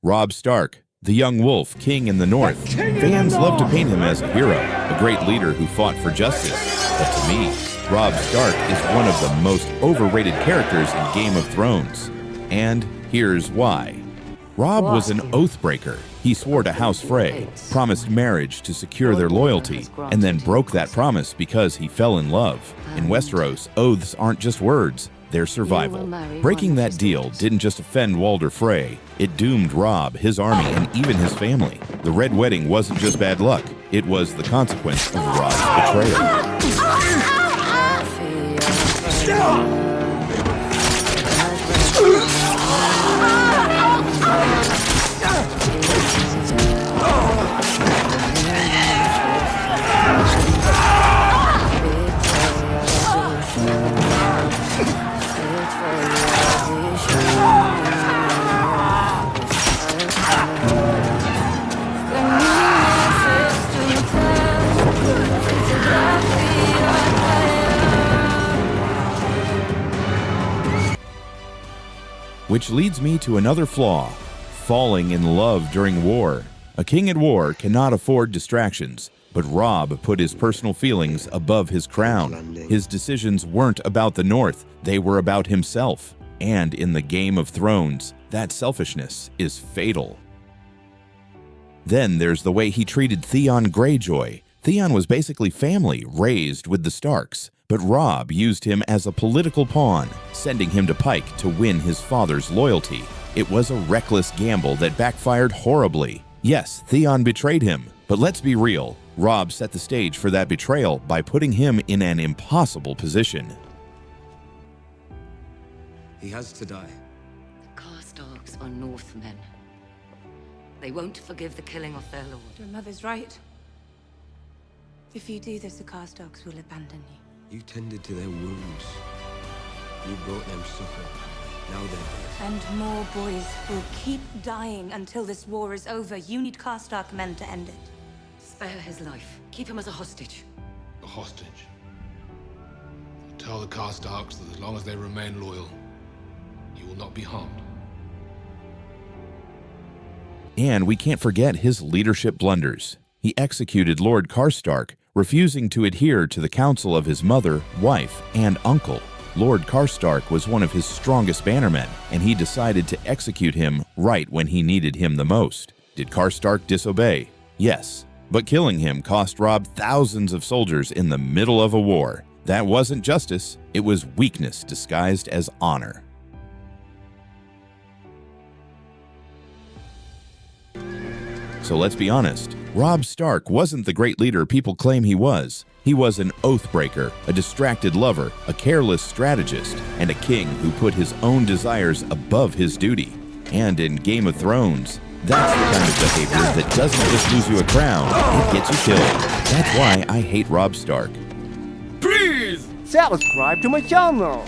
Robb Stark, the young wolf king in the north. Fans love to paint him as a hero, a great leader who fought for justice. But to me, Robb Stark is one of the most overrated characters in Game of Thrones. And here's why. Robb was an oath-breaker. He swore to House Frey, promised marriage to secure their loyalty, and then broke that promise because he fell in love. In Westeros, oaths aren't just words, they're survival. Breaking that deal didn't just offend Walder Frey, it doomed Robb, his army, and even his family. The Red Wedding wasn't just bad luck, it was the consequence of Robb's betrayal. Which leads me to another flaw, falling in love during war. A king at war cannot afford distractions, but Robb put his personal feelings above his crown. His decisions weren't about the North, they were about himself. And in the Game of Thrones, that selfishness is fatal. Then there's the way he treated Theon Greyjoy. Theon was basically family, raised with the Starks. But Robb used him as a political pawn, sending him to Pike to win his father's loyalty. It was a reckless gamble that backfired horribly. Yes, Theon betrayed him, but let's be real. Robb set the stage for that betrayal by putting him in an impossible position. He has to die. The Karstarks are Northmen. They won't forgive the killing of their lord. Your mother's right. If you do this, the Karstarks will abandon you. You tended to their wounds. You brought them supper. Now they're dead. And more boys will keep dying until this war is over. You need Karstark men to end it. Spare his life. Keep him as a hostage. A hostage? Tell the Karstarks that as long as they remain loyal, you will not be harmed. And we can't forget his leadership blunders. He executed Lord Karstark, refusing to adhere to the counsel of his mother, wife, and uncle. Lord Karstark was one of his strongest bannermen, and he decided to execute him right when he needed him the most. Did Karstark disobey? Yes, but killing him cost Robb thousands of soldiers in the middle of a war. That wasn't justice, it was weakness disguised as honor. So let's be honest, Robb Stark wasn't the great leader people claim he was. He was an oath-breaker, a distracted lover, a careless strategist, and a king who put his own desires above his duty. And in Game of Thrones, that's the kind of behavior that doesn't just lose you a crown, it gets you killed. That's why I hate Robb Stark. Please subscribe to my channel.